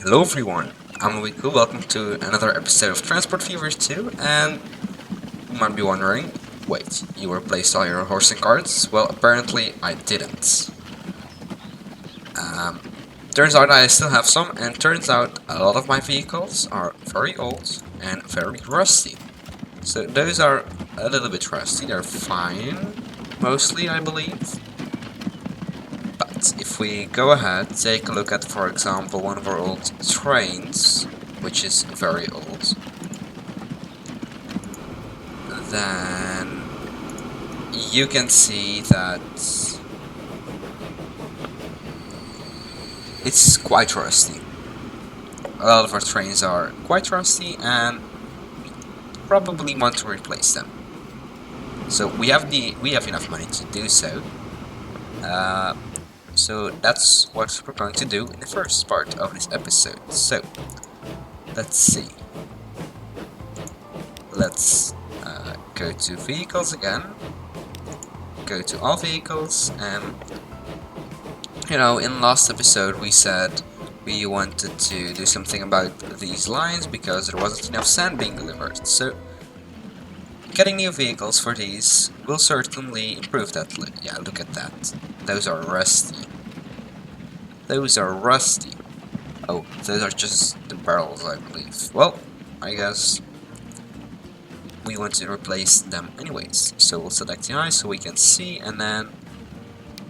Hello everyone, I'm lowieCOOL. Welcome to another episode of Transport Fevers 2, and you might be wondering, wait, you replaced all your horse and carts? Well, apparently I didn't. Turns out I still have some, and turns out a lot of my vehicles are very old and very rusty. So those are a little bit rusty, they're fine, mostly I believe. But if we go ahead, take a look at, for example, one of our old trains, which is very old, then you can see that it's quite rusty. A lot of our trains are quite rusty and probably want to replace them. So we have enough money to do so. So that's what we're going to do in the first part of this episode. So let's see. Let's go to vehicles again. Go to all vehicles, and in last episode we said we wanted to do something about these lines because there wasn't enough sand being delivered. So getting new vehicles for these will certainly improve that. Yeah, look at that. Those are rusty. Those are rusty. Oh, those are just the barrels, I believe. Well, I guess we want to replace them anyways. So we'll select the eye so we can see, and then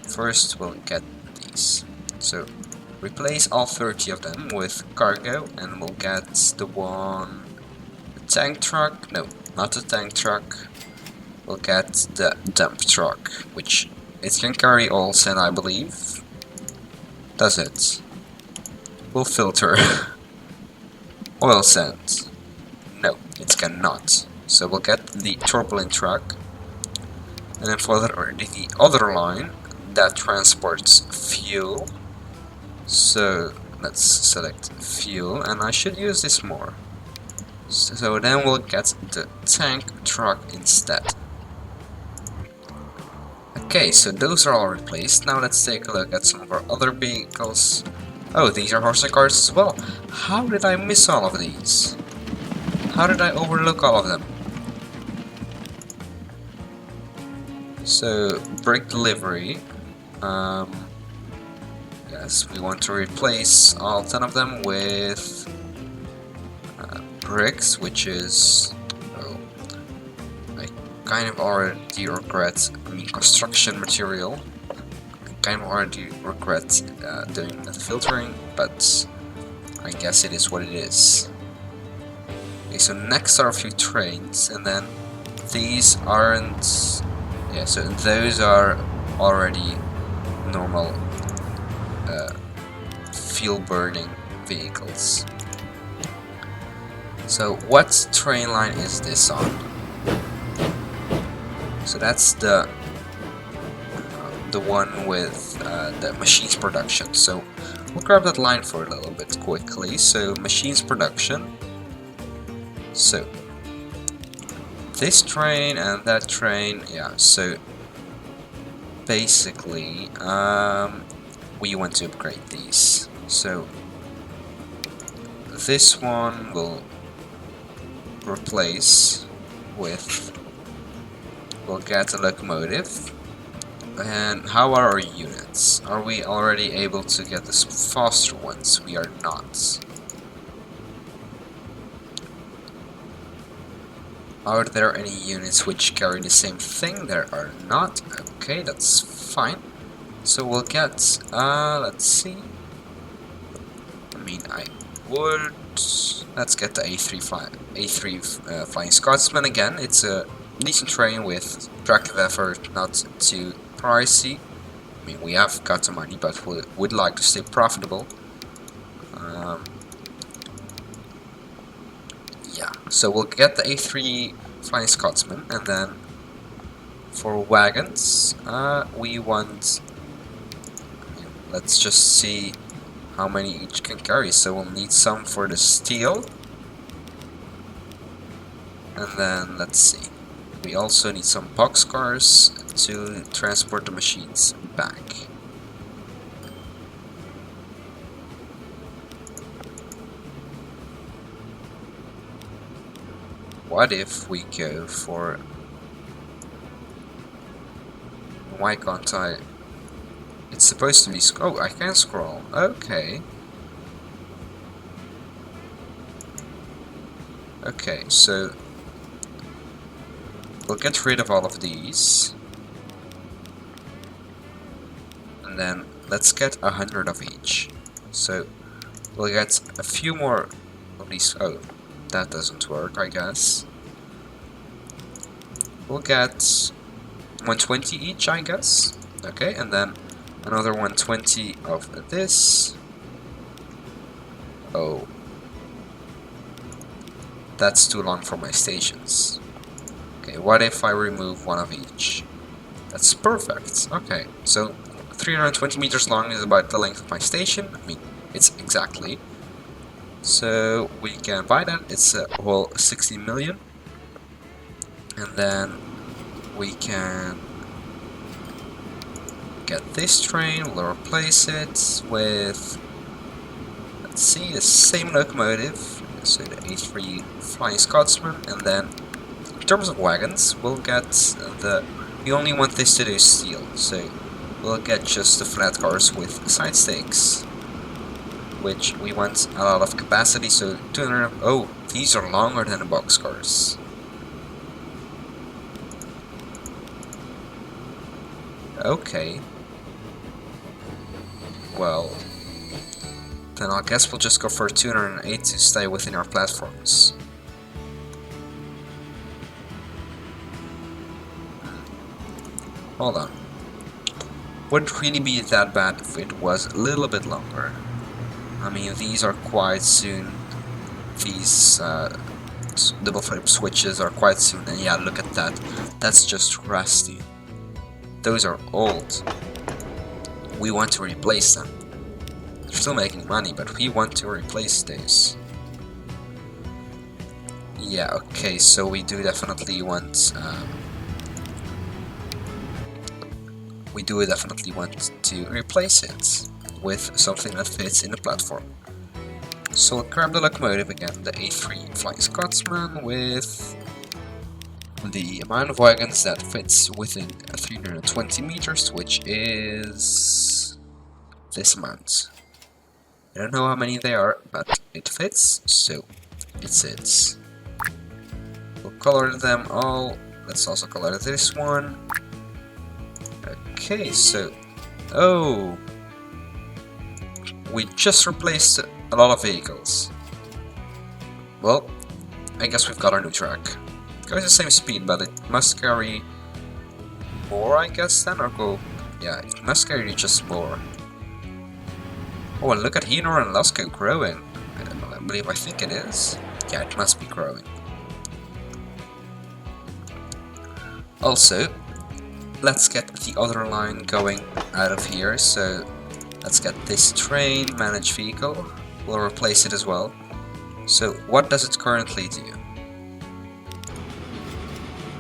first we'll get these. So replace all 30 of them with cargo, and we'll get the tank truck. No, not the tank truck. We'll get the dump truck, which it can carry all sand, I believe. Does it? We'll filter oil sand. No, it cannot. So we'll get the turbulent truck, and then for the other line that transports fuel. So let's select fuel, and I should use this more. So then we'll get the tank truck instead. Okay, so those are all replaced. Now let's take a look at some of our other vehicles. Oh, these are horse and carts as well. How did I miss all of these? How did I overlook all of them? So, brick delivery. Yes, we want to replace all 10 of them with bricks, which is... Oh, I kind of already regret, construction material. I kind of already regret doing the filtering, but I guess it is what it is. Okay, so next are a few trains, and then these aren't... Yeah, so those are already normal fuel burning vehicles. So what train line is this on? So that's the one with the machines production. So we'll grab that line for a little bit quickly. So machines production. So this train and that train, yeah, so basically we want to upgrade these. So this one will replace with, we'll get a locomotive. And how are our units? Are we already able to get the faster ones? We are not. Are there any units which carry the same thing? There are not. Okay, that's fine. So we'll get, let's see. I mean, I would... Let's get the A3 Flying Scotsman again. It's a decent train with attractive effort, not too pricey. I mean, we have got the money, but we would like to stay profitable. Yeah, so we'll get the A3 Flying Scotsman, and then for wagons, we want... Let's just see how many each can carry. So we'll need some for the steel, and then let's see. We also need some boxcars to transport the machines back. what if we go for... Why can't I? It's supposed to be oh, I can scroll. Okay. Okay, so we'll get rid of all of these. And then let's get 100 of each. So we'll get a few more of these. Oh, that doesn't work, I guess. We'll get 120 each, I guess. Okay, and then another 120 of this. Oh, that's too long for my stations. Okay, what if I remove one of each? That's perfect. Okay, so 320 meters long is about the length of my station. I mean, it's exactly. So we can buy that. It's a whole 60 million. And then we can get this train. We'll replace it with, let's see, the same locomotive. So the A3 Flying Scotsman. And then in terms of wagons, we'll get the... We only want this to do steel, so we'll get just the flat cars with side stakes, which we want a lot of capacity, so 200... Oh, these are longer than the boxcars. Okay. Well, then I guess we'll just go for 208 to stay within our platforms. Hold on. Wouldn't really be that bad if it was a little bit longer. I mean, these are quite soon. These double flip switches are quite soon. And yeah, look at that. That's just rusty. Those are old. We want to replace them. They're still making money, but we want to replace these. Yeah, okay, so we do definitely want... we do definitely want to replace it with something that fits in the platform. So we'll grab the locomotive again, the A3 Flying Scotsman, with the amount of wagons that fits within 320 meters, which is this amount. I don't know how many they are, but it fits, so it sits. We'll color them all. Let's also color this one. Okay, so... Oh! We just replaced a lot of vehicles. Well, I guess we've got our new track. It goes the same speed, but it must carry more, I guess, then, or go... Yeah, it must carry just more. Oh, and look at Henor and Lasco growing. I think it is. Yeah, it must be growing. Also, let's get the other line going out of here. So let's get this train, manage vehicle. We'll replace it as well. So what does it currently do?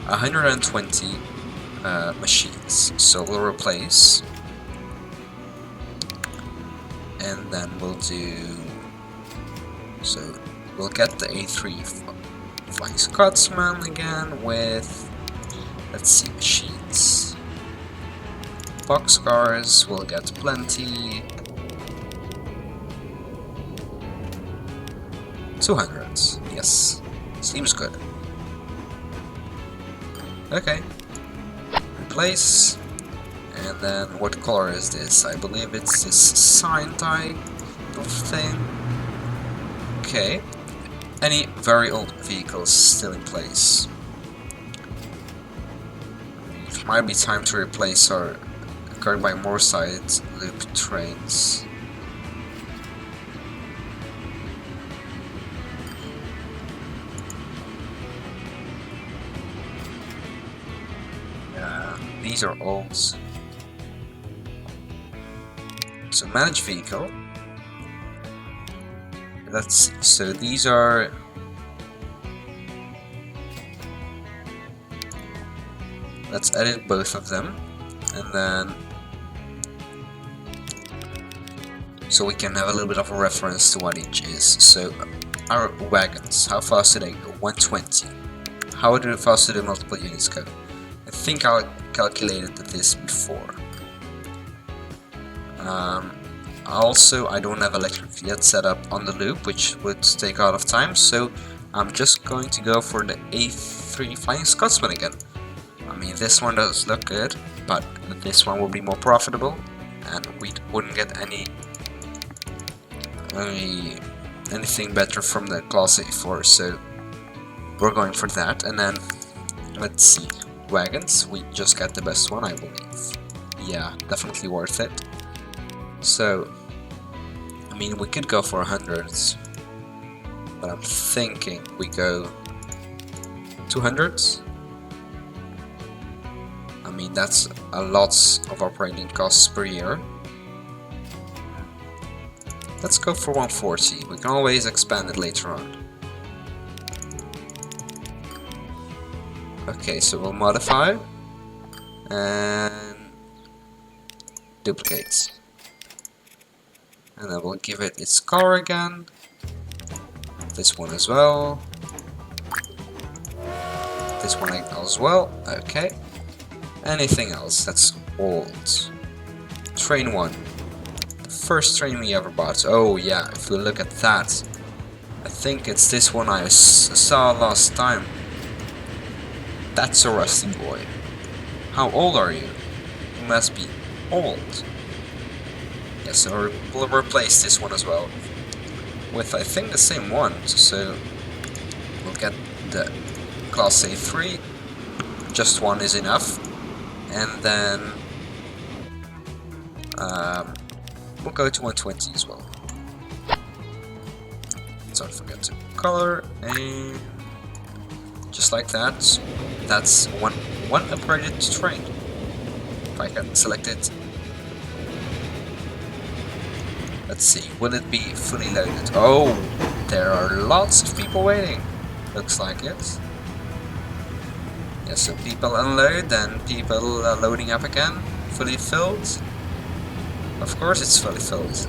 120 machines. So we'll replace. And then we'll do... So we'll get the A3 Flying Scotsman again with... Let's see, machines. Boxcars, we'll get plenty. 200, yes. Seems good. Okay. Replace. And then what color is this? I believe it's this sign type of thing. Okay. Any very old vehicles still in place? It might be time to replace our carried by more side loop trains. These are old. So manage vehicle. Let's see. So these are... Let's edit both of them. And then... So we can have a little bit of a reference to what each is. So our wagons, how fast do they go? 120. how fast do the multiple units go? I think I calculated this before. Also, I don't have electric yet set up on the loop, which would take a lot of time, so I'm just going to go for the A3 Flying Scotsman again. I mean, this one does look good, but this one will be more profitable, and we wouldn't get anything better from the Class A4, so we're going for that. And then, let's see, wagons, we just got the best one, I believe. Yeah, definitely worth it. So, I mean, we could go for 100s, but I'm thinking we go 200s. I mean, that's a lot of operating costs per year. Let's go for 140. We can always expand it later on. Okay, so we'll modify and duplicate. And then we'll give it its color again. This one as well. This one as well. Okay. Anything else that's old? Train 1. The first train we ever bought. Oh yeah, if we look at that, I think it's this one I saw last time. That's a rusty boy. How old are you? You must be old. Yeah, so we'll replace this one as well with, I think, the same one. So we'll get the Class A3. Just one is enough. And then we'll go to 120 as well. Don't forget to color, and just like that. That's one upgraded train. If I can select it. Let's see, will it be fully loaded? Oh, there are lots of people waiting. Looks like it. Yeah, so people unload, then people loading up again. Fully filled. Of course it's fully filled.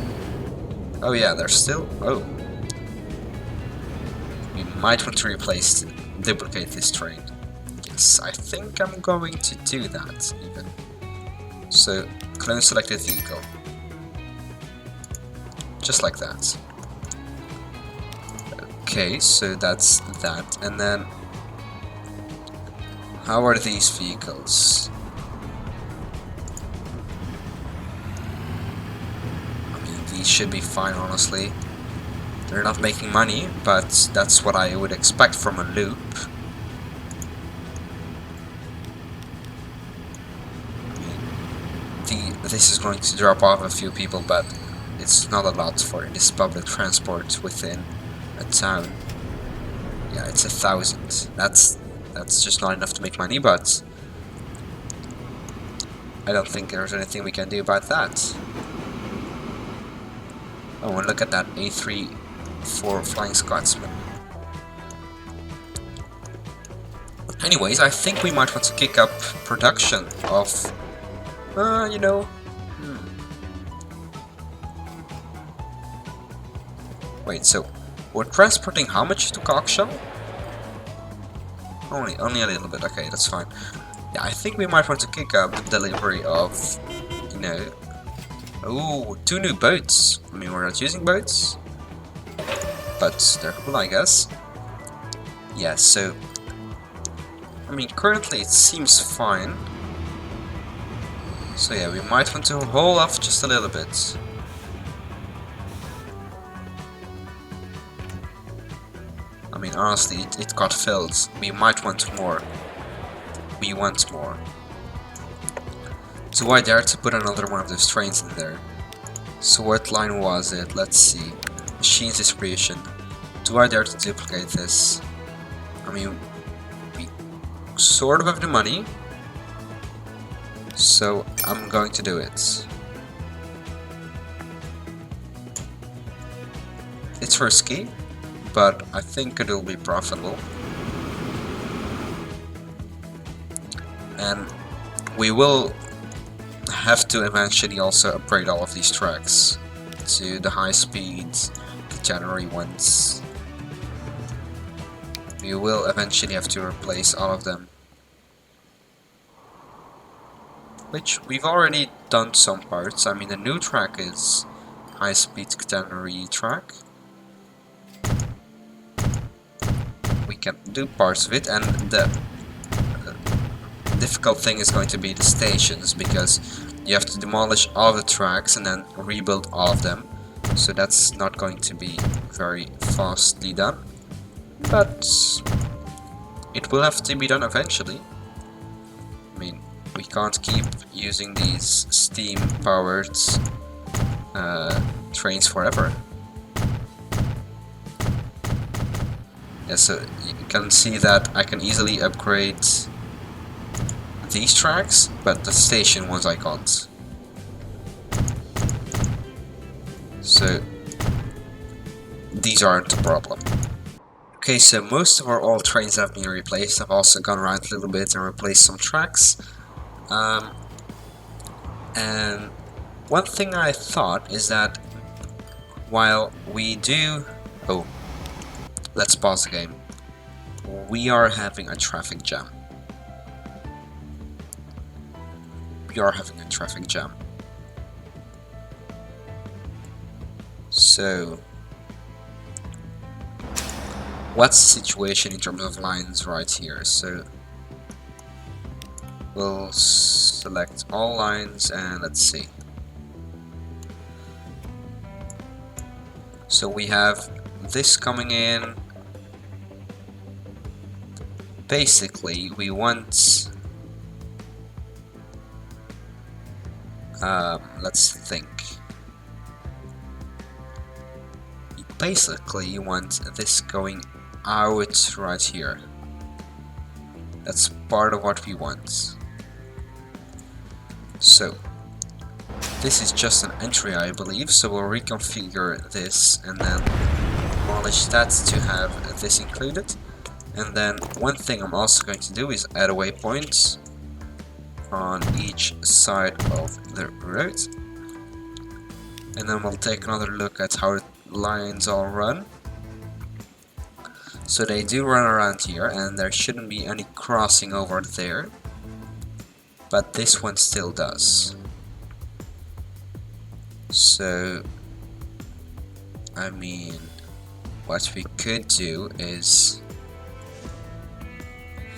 Oh yeah, there's still... Oh. We might want to duplicate this train. Yes, I think I'm going to do that, even. So, clone selected vehicle. Just like that. Okay, so that's that. And then, how are these vehicles? I mean, these should be fine, honestly. They're not making money, but that's what I would expect from a loop. This is going to drop off a few people, but it's not a lot for this public transport within a town. Yeah, it's 1,000. That's just not enough to make money, but I don't think there's anything we can do about that. Oh, and look at that A3 for Flying Scotsman. Anyways, I think we might want to kick up production of, you know. Wait, so we're transporting how much to Cockshell? Only a little bit. Okay, that's fine. Yeah, I think we might want to kick up the delivery of, you know. Ooh, 2 new boats. I mean, we're not using boats, but they're cool, I guess. Yeah, so I mean, currently it seems fine. So yeah, we might want to hold off just a little bit. I mean, honestly, it got filled. We might want more. We want more. Do I dare to put another one of those trains in there? So what line was it? Let's see. Machines distribution. Do I dare to duplicate this? I mean, we sort of have the money. So I'm going to do it. It's risky, but I think it will be profitable. And we will have to eventually also upgrade all of these tracks to the high speed catenary ones. you will eventually have to replace all of them. Which we've already done some parts. I mean, the new track is high-speed catenary track. We can do parts of it, and the difficult thing is going to be the stations, because you have to demolish all the tracks and then rebuild all of them. So that's not going to be very fastly done, but it will have to be done eventually. I mean, we can't keep using these steam-powered trains forever. Yeah, so you can see that I can easily upgrade these tracks, but the station ones I can't. So these aren't a problem. Okay, so most of our old trains have been replaced. I've also gone around a little bit and replaced some tracks. And one thing I thought is that while we do... Oh, let's pause the game. We are having a traffic jam. We are having a traffic jam. So, what's the situation in terms of lines right here? So, we'll select all lines and let's see. So we have this coming in. Basically, we want... let's think. Basically, you want this going out right here. That's part of what we want. So, this is just an entry, I believe, so we'll reconfigure this and then demolish that to have this included. And then one thing I'm also going to do is add a waypoint on each side of the road. And then we'll take another look at how the lines all run. So they do run around here, and there shouldn't be any crossing over there. But this one still does. So, I mean, what we could do is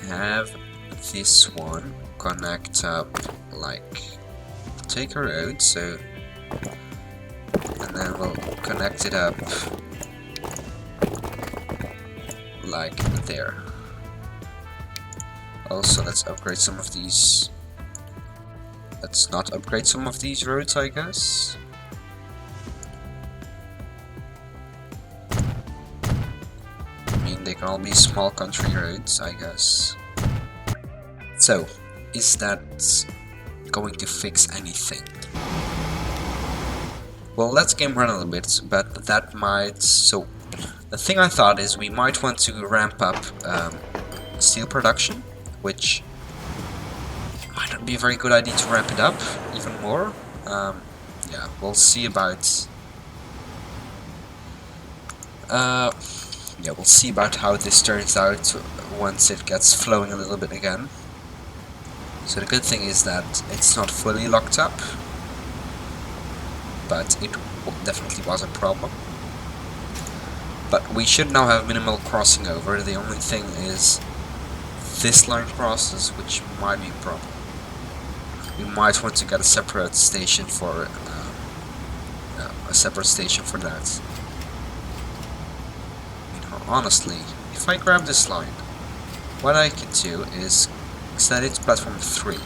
have this one connect up, like, take a road, so, and then we'll connect it up like there. Also, let's upgrade some of these. Let's not upgrade some of these roads, I guess. I mean, they can all be small country roads, I guess. So, is that going to fix anything? Well, let's game run a little bit, but that might... So, the thing I thought is we might want to ramp up steel production, which might not be a very good idea to ramp it up even more. Yeah, we'll see about... yeah, we'll see about how this turns out once it gets flowing a little bit again. So the good thing is that it's not fully locked up, but it definitely was a problem. But we should now have minimal crossing over. The only thing is this line crosses, which might be a problem. We might want to get a separate station for that. You know, honestly, if I grab this line, what I can do is set it to platform 3.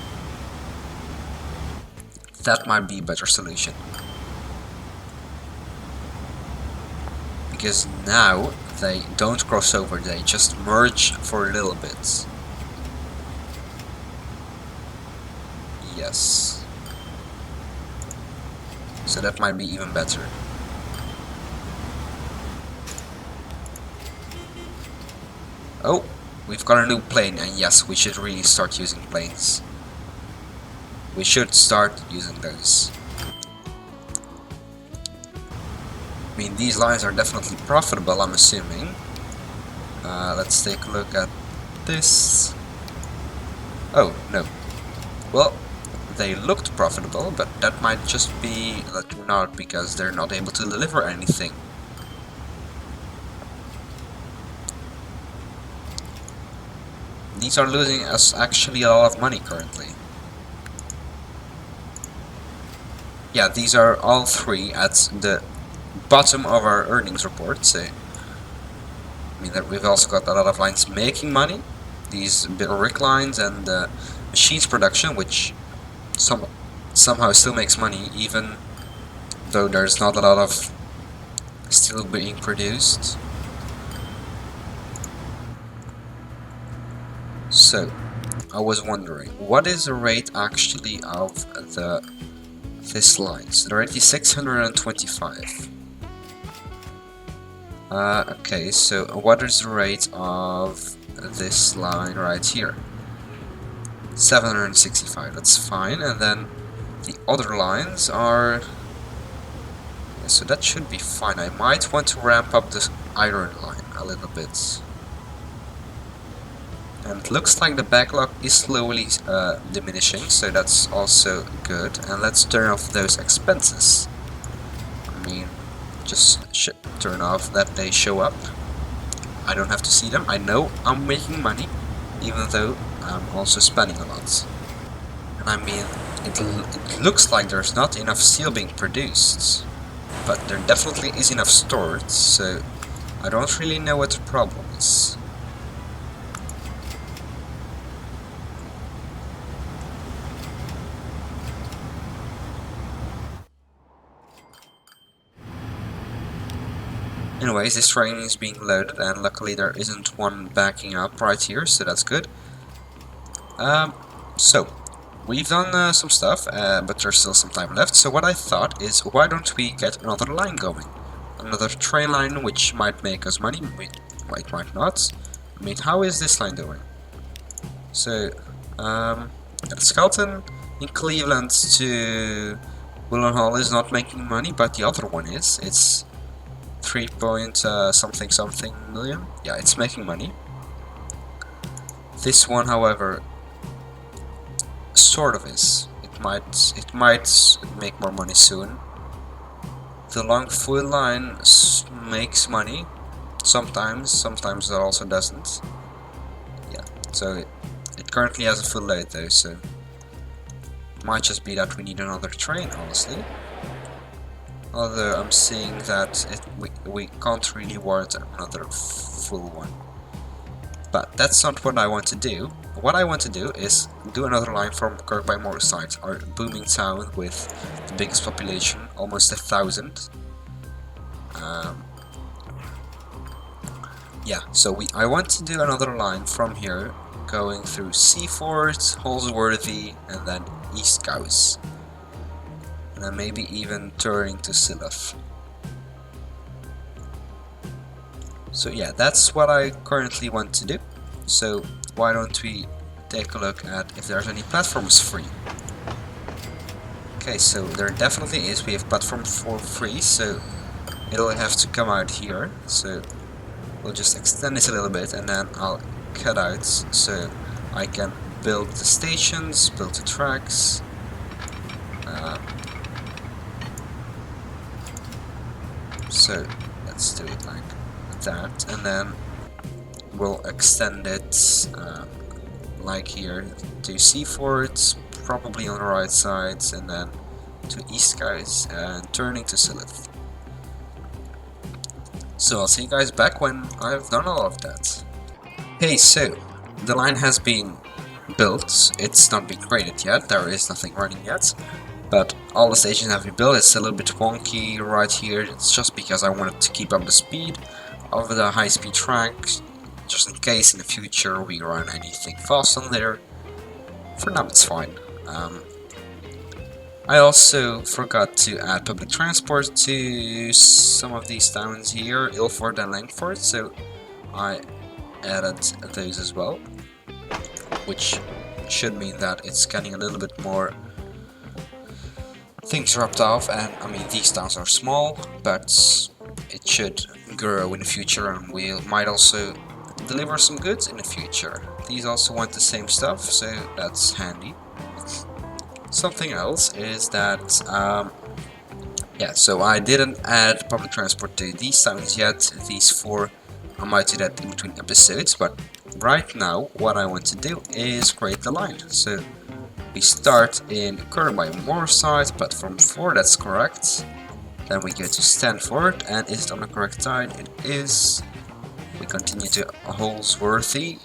That might be a better solution. Because now they don't cross over, they just merge for a little bit. Yes. So that might be even better. Oh, we've got a new plane, and yes, we should really start using planes. We should start using those. I mean, these lines are definitely profitable, I'm assuming. Let's take a look at this. Oh, no. Well, they looked profitable, but that might just be that they're not, because they're not able to deliver anything. These are losing us actually a lot of money currently. Yeah, these are all three at the bottom of our earnings report, so I mean that we've also got a lot of lines making money. These brick lines and machines production, which somehow still makes money, even though there's not a lot of steel being produced. So, I was wondering, what is the rate actually of this line? So the rate is 625. Okay, so what is the rate of this line right here? 765, that's fine, and then the other lines are... yeah, so that should be fine. I might want to ramp up this iron line a little bit. And it looks like the backlog is slowly diminishing, so that's also good. And let's turn off those expenses. I mean, just turn off that they show up. I don't have to see them. I know I'm making money, even though I'm also spending a lot. And I mean, it looks like there's not enough steel being produced, but there definitely is enough stored, so I don't really know what the problem is. Anyways, this train is being loaded, and luckily there isn't one backing up right here, so that's good. So we've done some stuff, but there's still some time left. So what I thought is, why don't we get another line going? Another train line, which might make us money, might not. I mean, how is this line doing? So, at Skelton in Cleveland to Willenhall is not making money, but the other one is. It's 3 point something million. Yeah, it's making money. This one, however, sort of is. It might make more money soon. The long foil line makes money sometimes it also doesn't. Yeah, so it currently has a full load though, so it might just be that we need another train, honestly. Although I'm seeing that we can't really warrant another full one. But that's not what I want to do. What I want to do is do another line from Kirk by Moorside, our booming town with the biggest population, almost 1,000. Yeah, so I want to do another line from here, going through Seaford, Holsworthy, and then East Cowes. And then maybe even turning to Silloth. So yeah, that's what I currently want to do. So why don't we take a look at if there's any platforms free. Okay, so there definitely is. We have platform 4 free, so it'll have to come out here. So we'll just extend this a little bit, and then I'll cut out so I can build the stations, build the tracks. So let's do it like that, and then we'll extend it like here to Seaford, probably on the right side, and then to East Guys and turning to Silloth. So I'll see you guys back when I've done all of that. Hey, so the line has been built. It's not been graded yet, there is nothing running yet, but all the stations have been built. It's a little bit wonky right here. It's just because I wanted to keep up the speed of the high-speed track, just in case in the future we run anything fast on there. For now it's fine. I also forgot to add public transport to some of these towns here, Ilford and Langford, so I added those as well, which should mean that it's getting a little bit more things dropped off. And I mean, these towns are small, but it should grow in the future, and we might also deliver some goods in the future. These also want the same stuff, so that's handy. Something else is that, yeah, so I didn't add public transport to these towns yet. These four, I might do that in between episodes, but right now what I want to do is create the line. So we start in Moor side, platform 4, that's correct. Then we go to Stanford, and is it on the correct side? It is. We continue to Holsworthy,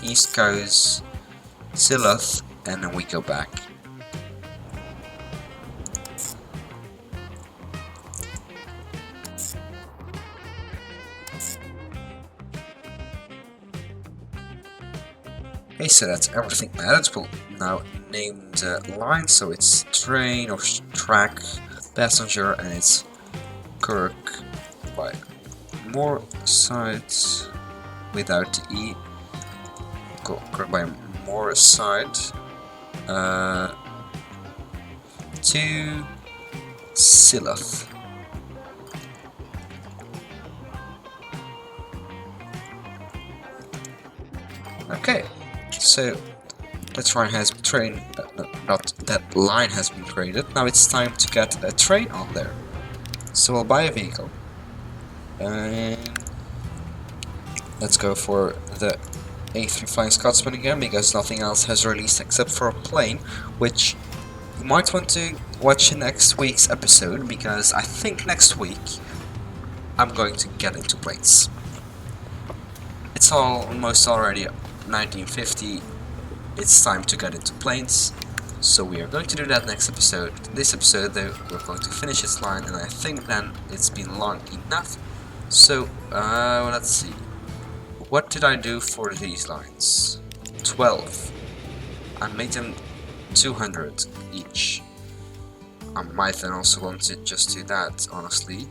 East Coast, Silloth, and then we go back. Okay, so that's everything added. We'll now name the line, so it's train or track, passenger, and it's Kirk by Moor sides without the E. Kirk by Moor side to Silloth. Okay. So that line has been not that line has been created. Now it's time to get a train on there. So I'll buy a vehicle. And let's go for the A3 Flying Scotsman again, because nothing else has released except for a plane, which you might want to watch in next week's episode, because I think next week I'm going to get into planes. It's almost already 1950, it's time to get into planes, so we are going to do that next episode. This episode though, we're going to finish this line, and I think then it's been long enough. So, let's see, what did I do for these lines? 12. I made them 200 each. I might then also want to just do that, honestly.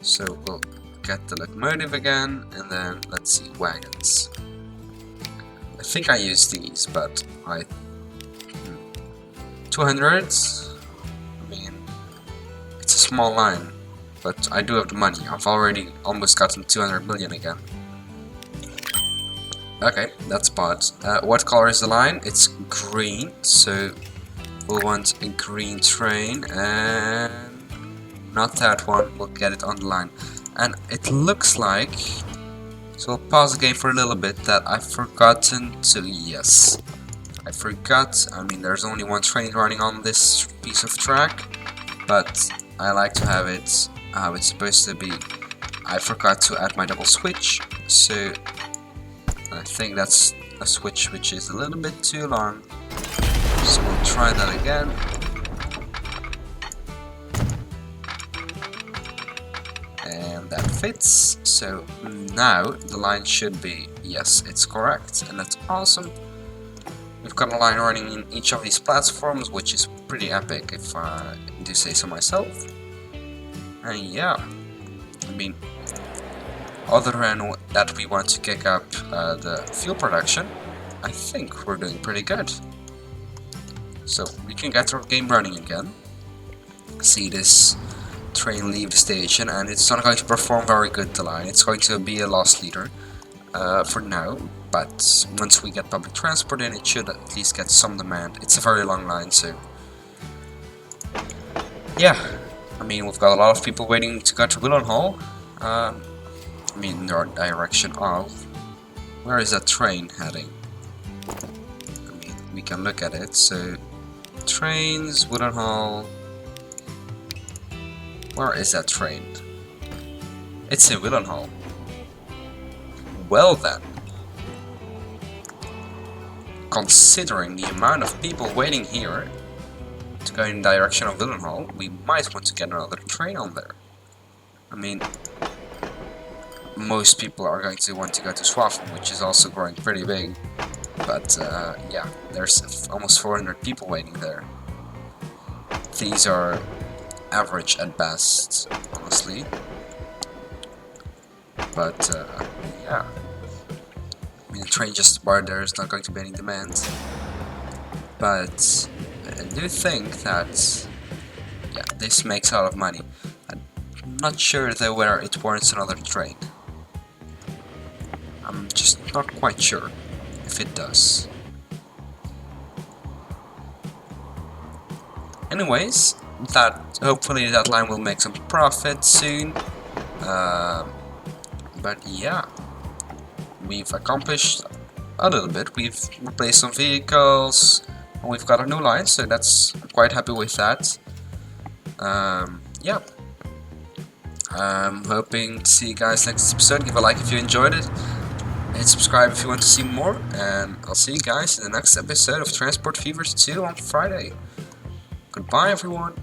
So we'll get the locomotive again, and then let's see, wagons. I think I used these, but 200. I mean, it's a small line, but I do have the money. I've already almost gotten 200 million again. Okay, that's bought. What color is the line? It's green, so we'll want a green train, and not that one. We'll get it on the line. And it looks like, so I'll pause the game for a little bit, that I've forgotten to, yes, I forgot. I mean, there's only one train running on this piece of track, but I like to have it how it's supposed to be. I forgot to add my double switch, so I think that's a switch which is a little bit too long, so we'll try that again. And that fits, so now the line should be, yes, it's correct, and that's awesome. We've got a line running in each of these platforms, which is pretty epic if I do say so myself. And yeah, I mean, other than that we want to kick up the fuel production, I think we're doing pretty good. So we can get our game running again. See this train leave the station, and it's not going to perform very good, the line. It's going to be a loss leader for now, but once we get public transport in, it should at least get some demand. It's a very long line, so yeah, I mean, we've got a lot of people waiting to go to Willenhall. I mean, in the direction of, where is that train heading? I mean, we can look at it. So trains, Willenhall. Where is that train? It's in Willenhall. Well then, considering the amount of people waiting here to go in the direction of Willenhall, we might want to get another train on there. I mean, most people are going to want to go to Swaffham, which is also growing pretty big. But yeah, there's almost 400 people waiting there. These are average at best, honestly. But yeah, I mean, the train just about there is not going to be any demand. But I do think that, yeah, this makes a lot of money. I'm not sure though whether it warrants another train. I'm just not quite sure if it does. Anyways, hopefully that line will make some profit soon. But yeah, we've accomplished a little bit. We've replaced some vehicles, and we've got a new line, so that's I'm quite happy with that. Yeah. I'm hoping to see you guys next episode. Give a like if you enjoyed it, and subscribe if you want to see more. And I'll see you guys in the next episode of Transport Fevers 2 on Friday. Goodbye, everyone.